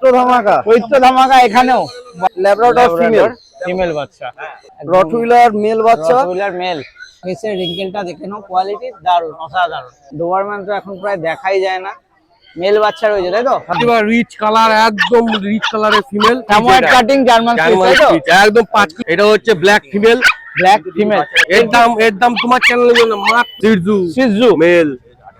চৈত্র ধামাকা এখানেও Labrador female বাচ্চা, রটহুইলার মেল বাচ্চা, রটহুইলার মেল। ফেসের রিঙ্কেলটা দেখে নাও, কোয়ালিটি দারুণ, অসাধারণ। ডোবারম্যান তো এখন প্রায় দেখাই যায় না। মেল বাচ্চা রয়েছে তাই তো? এবার রিচ কালার, একদম রিচ কালারের ফিমেল, হ্যাময়েড কাটিং জার্মান তাই তো? একদম 5 কেজি। এটা হচ্ছে ব্ল্যাক ফিমেল, ব্ল্যাক ফিমেল। এর দাম তোমার চ্যানেলের জন্য মাত্র সিজু মেল,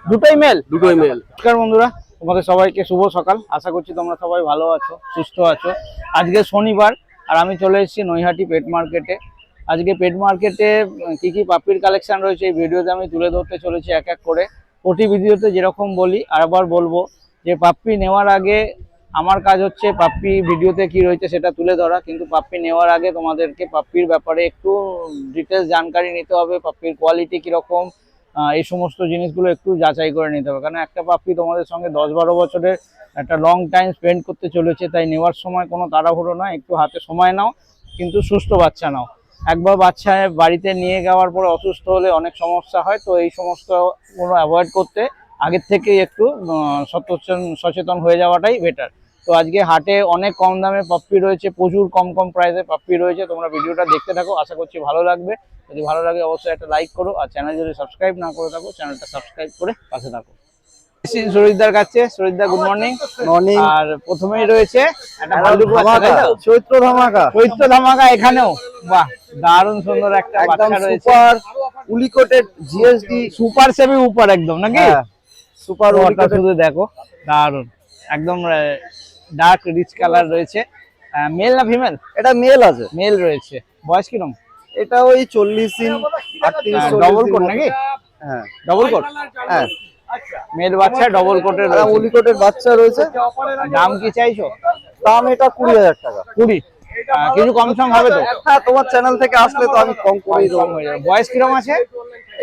দুটোই মেল। মেল। নমস্কার বন্ধুরা, তোমাদের সবাইকে শুভ সকাল। আশা করছি তোমরা সবাই ভালো আছো, সুস্থ আছো। আজকে শনিবার আর আমি চলে এসেছি নৈহাটি পেট মার্কেটে। আজকে পেট মার্কেটে কি কি পাপ্পির কালেকশন রয়েছে এই ভিডিওতে আমি তুলে ধরতে চলেছি এক এক করে। প্রতি ভিডিওতে যেরকম বলি আরেকবার বলবো যে পাপ্পি নেওয়ার আগে আমার কাজ হচ্ছে পাপ্পি ভিডিওতে কি রয়েছে সেটা তুলে ধরা, কিন্তু পাপ্পি নেওয়ার আগে তোমাদেরকে পাপ্পির ব্যাপারে একটু ডিটেলস জানকারি নিতে হবে। পাপ্পির কোয়ালিটি কীরকম, এই সমস্ত জিনিসগুলো একটু যাচাই করে নিতে হবে, কারণ একটা পাপ্পি তোমাদের সঙ্গে 10-12 বছরের একটা লং টাইম স্পেন্ড করতে চলেছে। তাই নেওয়ার সময় কোনো তাড়াহুড়ো নয়, একটু হাতে সময় নাও, কিন্তু সুস্থ বাচ্চা নাও। একবার বাচ্চা বাড়িতে নিয়ে যাওয়ার পরে অসুস্থ হলে অনেক সমস্যা হয়, তো এই সমস্তগুলো অ্যাভয়েড করতে আগের থেকেই একটু সচেতন হয়ে যাওয়াটাই বেটার। তো আজকে হাটে অনেক কম দামে পাপ্পি রয়েছে, প্রচুর কম প্রাইসে পাপ্পি রয়েছে। তোমরা ভিডিওটা দেখতে থাকো, আশা করছি ভালো লাগবে। যদি ভালো লাগে অবশ্যই একটা লাইক করো, আর চ্যানেল যদি সাবস্ক্রাইব না করে থাকো চ্যানেলটা সাবস্ক্রাইব করে পাশে থাকো। সরিদার কাছে, সরিদা গুড মর্নিং। আর প্রথমেই রয়েছে চৈত্র ধামাকা এখানেও। বাহ, দারুণ সুন্দর একটা বাচ্চা রয়েছে, সুপার উলিকোটেড জিএসডি, সুপার সেমি উপর একদম নাকি? সুপার ওটা শুধু দেখো, দারুণ একদম ডার্ক রিচ কালার রয়েছে। মেল না ফিমেল? এটা মেল আছে, মেল রয়েছে। বয়স কিরকম? এটা ওই 40 দিন 38 ডবল কোট নাকি? হ্যাঁ ডবল কোট। হ্যাঁ, মেল বাচ্চা ডবল কোটের উলিকোটেড বাচ্চা রয়েছে। দাম কি চাইছো? দাম এটা 20,000 টাকা। 20? কিছু কম সম হবে তো? হ্যাঁ, তোমার চ্যানেল থেকে আসলে তো আমি কম করেই দেবো। বয়স কিরকম আছে?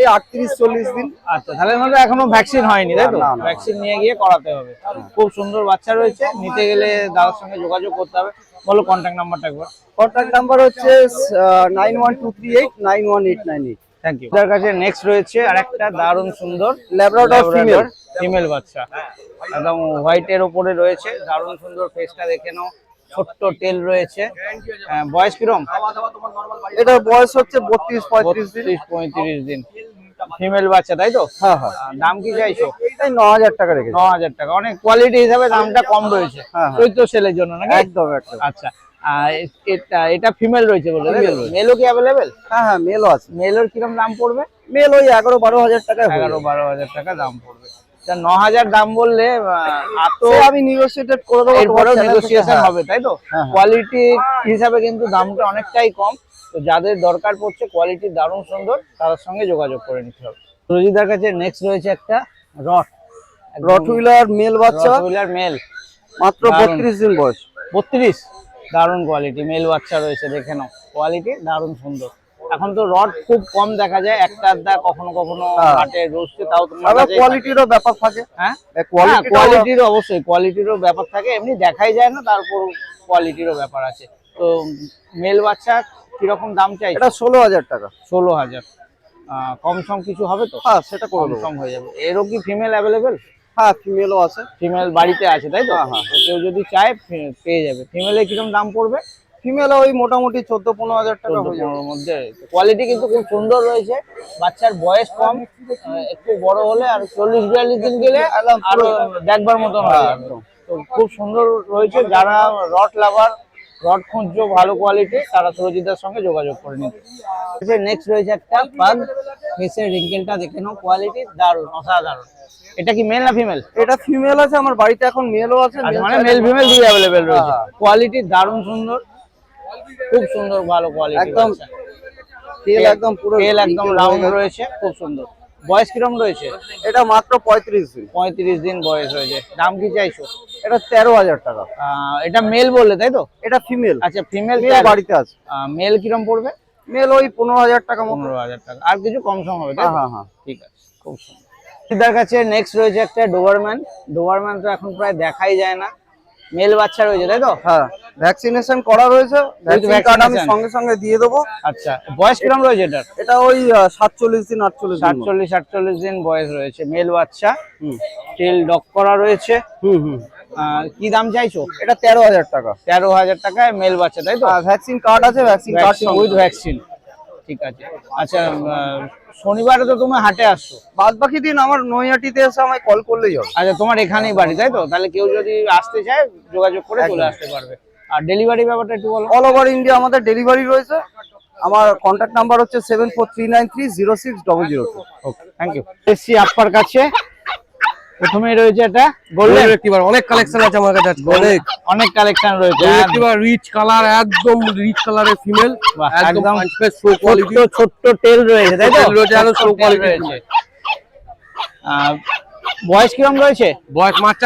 এই 38-40 দিন। আচ্ছা, তাহলে মানে এখনো ভ্যাকসিন হয়নি তাই তো? না। ভ্যাকসিন নিয়ে গিয়ে করাতে হবে। খুব সুন্দর বাচ্চা রয়েছে, নিতে গেলে দাদার সঙ্গে যোগাযোগ করতে হবে। বলো কন্ট্যাক্ট নাম্বারটা একবার। কন্ট্যাক্ট নাম্বার হচ্ছে 9123891898। Thank you. তার কাছে নেক্সট রয়েছে আরেকটা দারুণ সুন্দর ল্যাব্রাডর ফিমেল বাচ্চা, একদম হোয়াইটের ওপরে রয়েছে, দারুণ সুন্দর। ফেসটা দেখে নাও, ছোট্ট টেল রয়েছে। বয়স কিরম? এটা বয়স হচ্ছে 32-35 দিন। ফিমেল বাচ্চা তাই তো? হ্যাঁ। দাম কি চাইছো? এই 9,000 টাকা রেখেছি। 9,000 টাকা, অনেক কোয়ালিটি হিসাবে দামটা কম রয়েছে। চৈত্র সেলের জন্য নাকি? একদম। আচ্ছা, এটা ফিমেল রয়েছে বলে? মেলও কি অ্যাভেলেবেল? হ্যাঁ, মেলও আছে। মেলের কিরম দাম পড়বে? মেল ওই 11-12,000 টাকা। 11-12,000 টাকা দাম পড়বে। 9,000 দাম বললে আমি নেগোশিয়েট করে দেবো, এরপরেও নেগোসিয়েশন হবে তাই তো? কোয়ালিটি হিসাবে কিন্তু দামটা অনেকটাই কম। তো যাদের দরকার পড়ছে, কোয়ালিটি দারুণ সুন্দর, তার সঙ্গে যোগাযোগ করে নিতে হবে। রোজিদার কাছে নেক্সট রয়েছে একটা রটহুইলার মেল বাচ্চা, রটহুইলার মেল, মাত্র 32 দিন বয়স। 32? দারুণ কোয়ালিটি মেল বাচ্চা রয়েছে, দেখে নাও, কোয়ালিটি দারুণ সুন্দর। এখন তো রড খুব কম দেখা যায়, একটা আধটা কখনো হাটে রোজতে, তাও তোমার কোয়ালিটিরও ব্যাপার থাকে। হ্যাঁ, কোয়ালিটিরও অবশ্যই কোয়ালিটিরও ব্যাপার থাকে, এমনি দেখাই যায় না, তারপর কোয়ালিটিরও ব্যাপার আছে। তো মেল বাচ্চা কিরকম দাম চাই? এটা 16,000 টাকা। 16,000? কম সম কিছু হবে তো? হ্যাঁ, সেটা কম সম হয়ে যাবে। এরও কি ফিমেল অ্যাভেলেবেল? হ্যাঁ, ফিমেলও আছে। ফিমেল বাড়িতে আছে তাই তো? হ্যাঁ। কেউ যদি চায় পেয়ে যাবে। ফিমেলের কিরকম দাম পড়বে? ফিমেল ওই মোটামুটি 14-15,000 টাকা হয়ে যাবে। মধ্যে কোয়ালিটি কিন্তু খুব সুন্দর রয়েছে। বাচ্চার বয়স কম, একটু বড় হলে আর 40-42 দিন গেলে আরো দেখবার মতন হয়। তো খুব সুন্দর রয়েছে। যারা রড লাভার, রড খুঁজছো ভালো কোয়ালিটি, তারা সুরজিদার সঙ্গে যোগাযোগ করে নিতে। নেক্সট রয়েছে একটা পাগ। ফেসের রিঙ্কেলটা দেখে নাও, কোয়ালিটি দারুণ, অসাধারণ। এটা কি মেল না ফিমেল? এটা ফিমেল আছে, আমার বাড়িতে এখন মেলও আছে। মানে মেল ফিমেল দুই অ্যাভেলেবেল রয়েছে। কোয়ালিটি দারুণ সুন্দর, খুব সুন্দর, ভালো কোয়ালিটি। একদম তেল একদম পুরো তেল একদম রাউন্ড রয়েছে, খুব সুন্দর। বয়স কিরম রয়েছে? এটা মাত্র 35 দিন। 35 দিন বয়স হয়েছে। দাম কি চাইছো? এটা 13,000 টাকা। এটা মেল বললে তাই তো? এটা ফিমেল। আচ্ছা, ফিমেল বাড়িতে আছে। মেল কিরম পড়বে? মেল ওই 15,000 টাকা। 15,000 টাকা, আর কিছু কম সম হবে? হ্যাঁ, ঠিক আছে, খুব সুন্দর। সিদ্ধার কাছে নেক্সট রয়েছে একটা ডোবারম্যান। ডোবারম্যান তো এখন প্রায় দেখাই যায় না। মেল বাচ্চা রয়েছে তাই তো? হ্যাঁ, ভ্যাকসিনেশন করা রয়েছে, ভ্যাকসিন কার্ড আমি সঙ্গে সঙ্গে দিয়ে দেবো। আচ্ছা, বয়স কিরম রয়েছে এটার? এটা ওই 47 দিন 48 দিন বয়স রয়েছে। মেল বাচ্চা, টেল ডক করা রয়েছে। কি দাম চাইছো? এটা 13,000 টাকা। 13,000 টাকায় মেল বাচ্চা, তাই তো? ভ্যাকসিন কার্ড আছে, ভ্যাকসিন কার্ড উইথ ভ্যাকসিন, ঠিক আছে। আচ্ছা, শনিবারে তো তুমি হাটে আসছো, বাদ বাকি দিন আমার নৈহাটিতে এসে আমায় কল করলেই হবে। আচ্ছা তোমার এখানেই বাড়ি, তাই তো? তাহলে কেউ যদি আসতে চায় যোগাযোগ করে চলে আসতে পারবে। আর ডেলিভারি ব্যাপারটা একটু বলো। অল ওভার ইন্ডিয়া আমাদের ডেলিভারি রয়েছে। আমার কন্ট্যাক্ট নাম্বার হচ্ছে 7439306002। ওকে, থ্যাংক ইউ। এসছি আপ্পার কাছে, প্রথমেই রয়েছে এটা গোল্ডেন রেক্টিভার, অনেক কালেকশন আছে আমার কাছে আজকে, অনেক কালেকশন রয়েছে। রেক্টিভার রিচ কালার, একদম রিচ কালারের ফিমেল, বাহ, একদম একদম পাঁচ পিস শো কোয়ালিটি, ছোট্ট টেল রয়েছে, তাই তো? টেল রয়েছে, আরো ছোট্ট show টেল quality রয়েছে। বয়স কিরম রয়েছে? বয়স মাত্র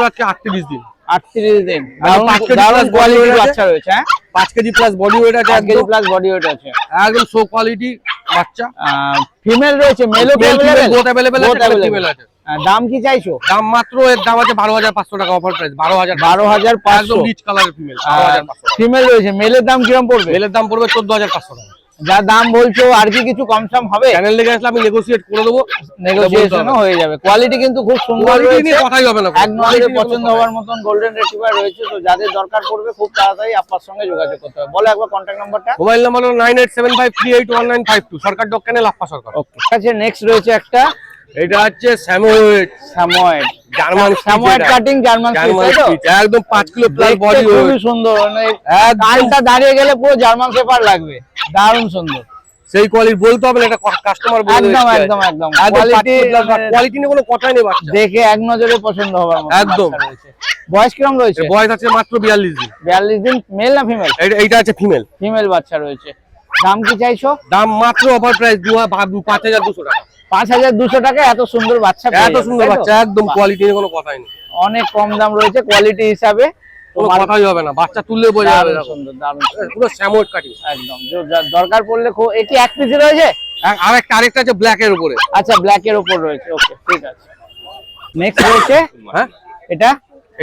আজকে 38 দিন। 38 দিন। আর 5 কেজি দারুণ plus body কোয়ালিটির weight বাচ্চা রয়েছে, হ্যাঁ? 5 কেজি প্লাস বডি ওয়েট আছে, 5 কেজি একদম প্লাস বডি ওয়েট আছে। একদম শো কোয়ালিটি বাচ্চা। ফিমেল রয়েছে, মেলও ফিমেল বোথ अवेलेबल আছে, ফিমেল আছে। দাম কি চাইছো? দাম মাত্র এর দাম আছে 12,500 টাকা, অফার প্রাইস 12,000। 12,500। একদম রিচ কালারের ফিমেল, 12,500। ফিমেল রয়েছে, মেলের দাম কিরম পড়বে? মেলের দাম পড়বে 14,500 টাকা। যা দাম বলছো আর কি কিছু কম সম হবে? চ্যানেল দেখে আসলে আমি নেগোশিয়েট করে দেবো, নেগোসিয়েশনও হয়ে যাবে। কোয়ালিটি কিন্তু খুব সুন্দর কোয়ালিটি রয়েছে, নিয়ে কথাই হবে না। এক নজরে পছন্দ হওয়ার মতন গোল্ডেন রিট্রিভার রয়েছে। তো যাদের দরকার পড়বে খুব তাড়াতাড়ি আপনার সঙ্গে যোগাযোগ করতে হবে। বলো একবার কন্ট্যাক্ট নাম্বারটা। মোবাইল নাম্বার হলো 9875381952, সরকার ডক ক্যানেল, আপ্পা সরকার। ওকে, আচ্ছা নেক্সট রয়েছে একটা এটা হচ্ছে Samoyed, Samoyed, German Samoyed cutting German German spitz, তাই তো? স্পিচ, একদম 5 কিলো প্লাস দেখতে বডি খুবই ওয়েট, সুন্দর, মানে একদম কানটা দাঁড়িয়ে গেলে পুরো জার্মান শেপার্ড লাগবে, দারুণ সুন্দর। সেই কোয়ালিটি বলতে হবে না, এটা কাস্টমার বলে একদম দিচ্ছে। একদম একদম কোয়ালিটি কোয়ালিটি কোয়ালিটি নিয়ে কোনো কথাই নেই বাচ্চা, দেখে এক নজরে পছন্দ হওয়ার মতো একদম। বাচ্চা রয়েছে। বয়স কিরম রয়েছে? এর বয়স আছে মাত্র 42 দিন। 42 দিন। মেল না ফিমেল? এইটা আছে ফিমেল। ফিমেল বাচ্চা রয়েছে। দাম কি চাইছো? দাম মাত্র অফার প্রাইস 5,200 টাকা। 5,200 টাকা এত সুন্দর বাচ্চা পেয়ে এত যাবে, সুন্দর তাই তো? বাচ্চা, একদম বাহ, কোয়ালিটি নিয়ে কোনো কথাই নেই, অনেক কম দাম রয়েছে কোয়ালিটি হিসাবে। কোনো কথাই হবে না, বাচ্চা তুললে বোঝা যাবে। দারুণ সুন্দর, দারুণ সুন্দর। পুরো স্যামোয়েড কাটিং একদম দরকার পড়লে কি এক পিসি রয়েছে? আরেকটা আছে ব্ল্যাক এর উপরে। আচ্ছা, ব্ল্যাক এর উপর রয়েছে। ওকে, ঠিক আছে। নেক্সট রয়েছে হ্যাঁ, এটা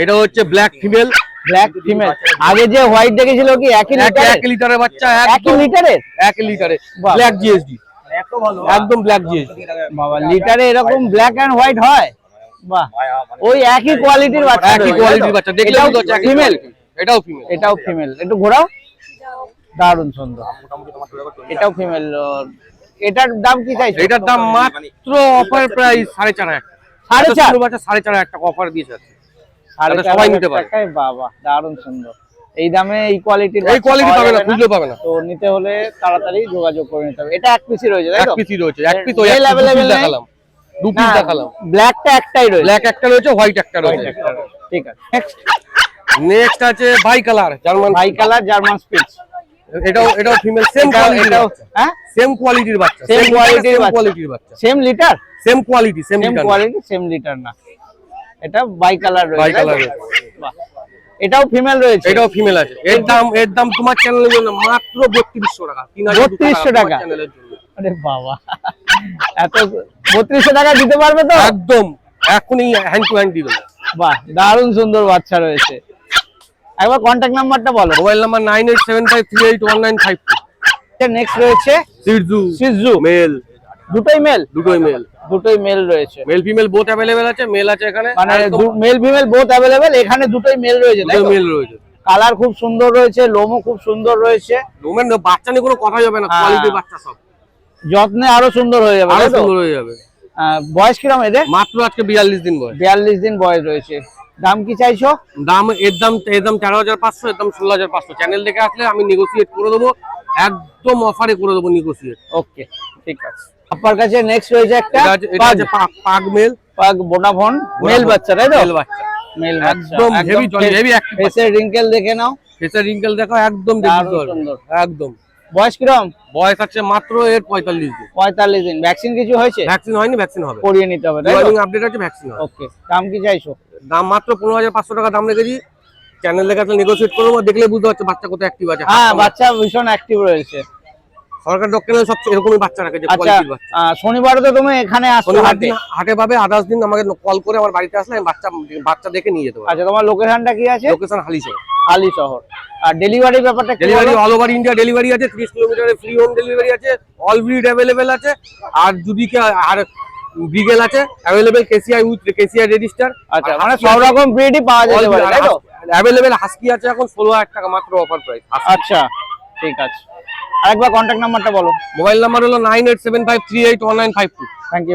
এটা হচ্ছে ব্ল্যাক ফিমেল, ব্ল্যাক ফিমেল। আগে যে হোয়াইট দেখেছিল কি একই লিটারের? 1 লিটারের বাচ্চা, একই লিটারের? 1 লিটারে বাহ। ব্ল্যাক জিএসডি, একদম ব্ল্যাক জিএসডি। বাবা, লিটারে এরকম ব্ল্যাক এন্ড হোয়াইট হয়? বাহ, ওই একই কোয়ালিটির বাচ্চা, একই কোয়ালিটির বাচ্চা, দেখলে বুঝতে পারছো একই ফিমেল। quality। এটাও ফিমেল, এটাও ফিমেল, একটু ঘোরাও, দারুণ সুন্দর। এটাও ফিমেল। এটার দাম কি চাইছো? এটার দাম মাত্র অফার প্রাইস 4,500। 4,500 বাচ্চা 4,500 টাকা অফার দিয়েছে, সাড়ে যাতে চার সবাই হাজার নিতে পারে। টাকায়। বাবা, দারুণ সুন্দর। এই দামে এই কোয়ালিটির এই কোয়ালিটি পাবে না, খুঁজলে পাবে না। তো নিতে হলে তাড়াতাড়ি যোগাযোগ করে নিতে হবে। এটা এক পিসি রয়েছে, তাই এক তো? পিসই রয়েছে, এক পিস, ওই Male এক available পিস নেই? দেখালাম, দু পিস দেখালাম। ব্ল্যাকটা একটাই রয়েছে, ব্ল্যাক একটা রয়েছে, হোয়াইট একটা হোয়াইট রয়েছে। একটা রয়েছে। ঠিক আছে। নেক্সট নেক্সট আছে by colour German, by colour German speech. এটাও ফিমেল, সেম এটাও কোয়ালিটির, হ্যাঁ, সেম কোয়ালিটির বাচ্চা, সেম কোয়ালিটির বাচ্চা। কোয়ালিটির বাচ্চা, same litre, same quality, same same quality, same litre না। এটা বাই কালার রয়েছে, বাই তাই তো? কালার। বাহ, এটাও ফিমেল রয়েছে। এটাও ফিমেল আছে। এর দাম তোমার চ্যানেলের জন্য মাত্র 3200 টাকা, 3200 টাকা? চ্যানেলের জন্য। আরে বাবা, এত 3200 টাকা দিতে পারবে তো? একদম এখনই হ্যান্ড টু হ্যান্ড দিয়ে দেবো। বাহ, দারুণ সুন্দর বাচ্চা রয়েছে। একবার কন্ট্যাক্ট নাম্বারটা বলো। Mobile number 9875381952। নেক্সট রয়েছে সিজু সিজু, মেল, দুটোই মেল? দুটোই মেল, দুটোই মেল রয়েছে, মেল ফিমেল বোথ अवेलेबल আছে। মেল আছে এখানে, মানে মেল ফিমেল বোথ अवेलेबल। এখানে দুটোই মেল রয়েছে, তাই তো? মেল রয়েছে। কালার খুব সুন্দর রয়েছে, লোমও খুব সুন্দর রয়েছে। ডোমেন বাচ্চা নিয়ে কোনো কথাই হবে না, হ্যাঁ। কোয়ালিটির বাচ্চা সব যত্নে আরো সুন্দর হয়ে যাবে, আরো তাই তো? সুন্দর হয়ে যাবে। বয়স কিরম এদের? মাত্র আজকে 42 দিন বয়স। 42 দিন বয়স রয়েছে। দাম কি চাইছো? এর দাম 13,500, এর দাম 16,500। চ্যানেল দেখে আসলে আমি নেগোসিয়েট করে দেবো, একদম অফারে করে দেবো নেগোসিয়েট। ওকে, ঠিক আছে। আপনার কাছে নেক্সট রয়েছে একটা এটা আছে পাগ মেল, পাগ বোনাফন মেল বাচ্চা, তাই তো? মেল বাচ্চা, মেল একদম হেভি জলি, হেভি অ্যাক্টিভ। ফেসের রিঙ্কেল দেখে নাও, ফেসের রিঙ্কেল দেখো, একদম দারুণ দেখতে সুন্দর। একদম। বয়স কিরম? বয়স আছে মাত্র এর 45 দিন। 45 দিন। ভ্যাকসিন কিছু হয়েছে? ভ্যাকসিন হয়নি, ভ্যাকসিন হবে, করিয়ে নিতে হবে, তাই তো? জয়েনিং আপডেট আছে, ভ্যাকসিন হবে। ওকে, দাম কি চাইছো? দাম মাত্র 15,500 টাকা দাম রেখেছি। চ্যানেল দেখে আসলে নেগোসিয়েট করবো, দেখলে বুঝতে পারছো বাচ্চা কত অ্যাক্টিভ আছে। হ্যাঁ, বাচ্চা ভীষণ অ্যাক্টিভ রয়েছে। সরকার ডক চ্যানেল সব এরকমই বাচ্চা রাখে, যে আচ্ছা, কোয়ালিটির বাচ্চা। শনিবারে তো তুমি এখানে আসছো শনিবার হাটে। দিন হাটে পাবে, আদার্স দিন আমাকে কল করে আমার বাড়িতে আসলে আমি বাচ্চা দেখে নিয়ে যেতে পারবো। আচ্ছা, তোমার লোকেশনটা কি আছে? লোকেশন হালিশহর। হালি শহর। আর ডেলিভারি ব্যাপারটা কি? Delivery all over India delivery আছে, 30 কিলোমিটারের ফ্রি হোম ডেলিভারি আছে, অল ব্রিড अवेलेबल আছে। আর যদি আর বিগেল আছে অ্যাভেলেবেল, কেসিআই উইথ কেসিআই রেজিস্টার। আচ্ছা, মানে সব রকম ব্রিডই পাওয়া যেতে পারে, তাই তো? অ্যাভেলেবেল হাস্কি আছে এখন 16,000 টাকা মাত্র অফার প্রাইস। আচ্ছা, ঠিক আছে। আরেকবার কন্ট্যাক্ট নাম্বারটা বলো। মোবাইল নাম্বার হলো 9875381952।